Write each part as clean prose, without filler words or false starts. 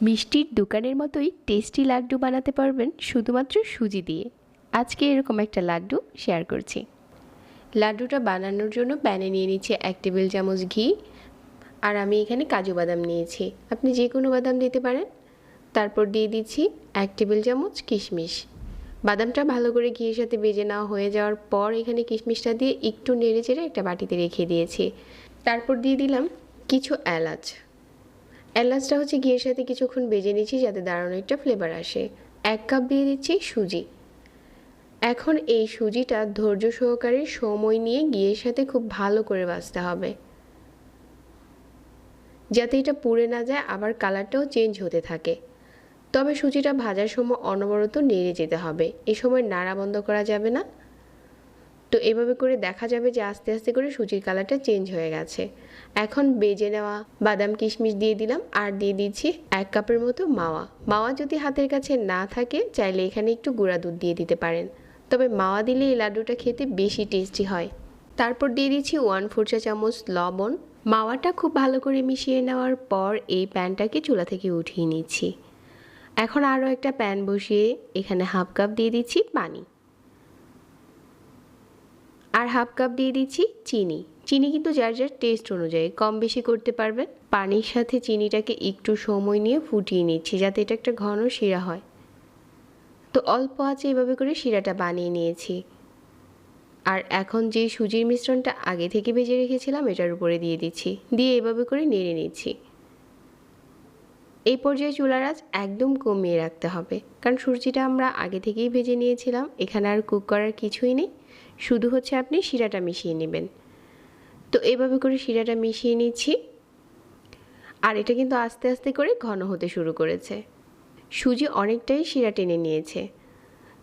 মিষ্টির দোকানের মতোই টেস্টি লাড্ডু বানাতে পারবেন শুধুমাত্র সুজি দিয়ে। আজকে এরকম একটা লাড্ডু শেয়ার করছি। লাড্ডুটা বানানোর জন্য প্যানে নিয়ে নিচ্ছি 1 টেবিল চামচ ঘি, আর আমি এখানে কাজু বাদাম নিয়েছি, আপনি যে কোনো বাদাম দিতে পারেন। তারপর দিয়ে দিচ্ছি 1 টেবিল চামচ কিশমিশ। বাদামটা ভালো করে ঘিয়ের সাথে ভেজে নেওয়া হয়ে যাওয়ার পর এখানে কিশমিশটা দিয়ে একটু নেড়ে চেড়ে একটা বাটিতে রেখে দিয়েছি। তারপর দিয়ে দিলাম কিছু এলাচ। এলাচটা হচ্ছে ঘিয়ের সাথে কিছুক্ষণ ভেজে নিচ্ছি যাতে দারুণ একটা ফ্লেভার আসে। 1 কাপ দিয়ে দিচ্ছি সুজি। এখন এই সুজিটা ধৈর্য সহকারে সময় নিয়ে ঘিয়ের সাথে খুব ভালো করে ভাজতে হবে, যাতে এটা পুড়ে না যায়, আবার কালারটাও চেঞ্জ হতে থাকে। তবে সুজিটা ভাজার সময় অনবরত নেড়ে যেতে হবে, এ সময় নাড়া বন্ধ করা যাবে না। তো এভাবে করে দেখা যাবে যে আস্তে আস্তে করে সুজির কালারটা চেঞ্জ হয়ে গেছে। এখন ভেজে নেওয়া বাদাম কিশমিশ দিয়ে দিলাম, আর দিয়ে দিচ্ছি 1 কাপের মতো মাওয়া। মাওয়া যদি হাতের কাছে না থাকে চাইলে এখানে একটু গুঁড়া দুধ দিয়ে দিতে পারেন, তবে মাওয়া দিলে এই লাড্ডুটা খেতে বেশি টেস্টি হয়। তারপর দিয়ে দিচ্ছি 1/4 চা চামচ লবণ। মাওয়াটা খুব ভালো করে মিশিয়ে নেওয়ার পর এই প্যানটাকে চুলা থেকে উঠিয়ে নিচ্ছি। এখন আরও একটা প্যান বসিয়ে এখানে 1/2 কাপ দিয়ে দিচ্ছি পানি, আর 1/2 কাপ দিয়ে দিচ্ছি চিনি। চিনি কিন্তু যার যার টেস্ট অনুযায়ী কম বেশি করতে পারবেন। পানির সাথে চিনিটাকে একটু সময় নিয়ে ফুটিয়ে নিচ্ছি যাতে এটা একটা ঘন শিরা হয়। তো অল্প আঁচে এভাবে করে শিরাটা বানিয়ে নিয়েছি। আর এখন যে সুজির মিশ্রণটা আগে থেকে ভেজে রেখেছিলাম এটার উপরে দিয়ে দিচ্ছি, দিয়ে এভাবে করে নেড়ে নিচ্ছি। এই পর্যায়ে চুলার আঁচ একদম কমিয়ে রাখতে হবে, কারণ সুজিটা আমরা আগে থেকেই ভেজে নিয়েছিলাম, এখানে আর কুক করার কিছুই নেই, শুধু হচ্ছে আপনি শিরাটা মিশিয়ে নেবেন। তো এভাবে করে শিরাটা মিশিয়ে নিচ্ছি, আর এটা কিন্তু আস্তে আস্তে করে ঘন হতে শুরু করেছে। সুজি অনেকটাই শিরা টেনে নিয়েছে।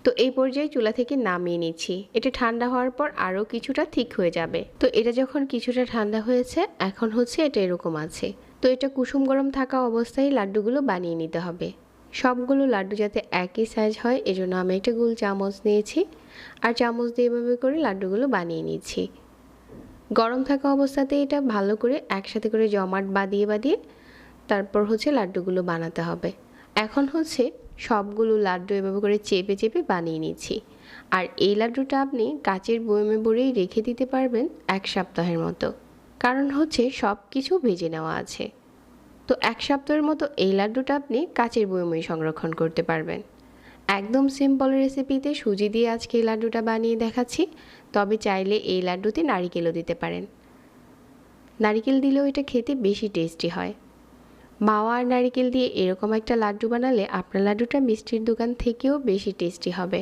তো এই পর্যায়ে চুলা থেকে নামিয়ে নিচ্ছি। এটা ঠান্ডা হওয়ার পর আরও কিছুটা ঠিক হয়ে যাবে। তো এটা যখন কিছুটা ঠান্ডা হয়েছে, এখন হচ্ছে এটা এরকম আছে। তো এটা কুসুম গরম থাকা অবস্থায় লাড্ডুগুলো বানিয়ে নিতে হবে। সবগুলো লাড্ডু যাতে একই সাইজ হয় এজন্য আমি একটা গোল চামচ নিয়েছি, আর চামচ দিয়ে এভাবে করে লাড্ডুগুলো বানিয়ে নিচ্ছি। গরম থাকা অবস্থাতে এটা ভালো করে একসাথে করে জমাট বাঁধিয়ে তারপর হচ্ছে লাড্ডুগুলো বানাতে হবে। এখন হচ্ছে সবগুলো লাড্ডু এভাবে করে চেপে চেপে বানিয়ে নিচ্ছি। আর এই লাড্ডুটা আপনি কাচের বয়মে ভরেই রেখে দিতে পারবেন 1 সপ্তাহের মতো, কারণ হচ্ছে সব কিছু ভেজে নেওয়া আছে। তো 1 সপ্তাহের মতো এই লাড্ডুটা আপনি কাচের বয়মেই সংরক্ষণ করতে পারবেন। একদম সিম্পল রেসিপিতে সুজি দিয়ে আজকে এই লাড্ডুটা বানিয়ে দেখাচ্ছি। তবে চাইলে এই লাড্ডুতে নারিকেলও দিতে পারেন, নারিকেল দিলেও এটা খেতে বেশি টেস্টি হয়। মাওয়া আর নারিকেল দিয়ে এরকম একটা লাড্ডু বানালে আপনার লাড্ডুটা মিষ্টির দোকান থেকেও বেশি টেস্টি হবে।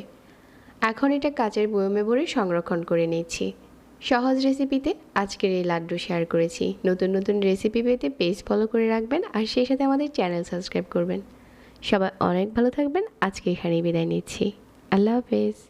এখন এটা কাচের বয়মে ভরে সংরক্ষণ করে নিচ্ছি। সহজ রেসিপিতে আজকের এই লাড্ডু শেয়ার করেছি। নতুন নতুন রেসিপি পেতে পেজ ফলো করে রাখবেন, আর সেই সাথে আমাদের চ্যানেল সাবস্ক্রাইব করবেন। সবাই অনেক ভালো থাকবেন। আজকে এখানেই বিদায় নিচ্ছি। আল্লাহ হাফেজ।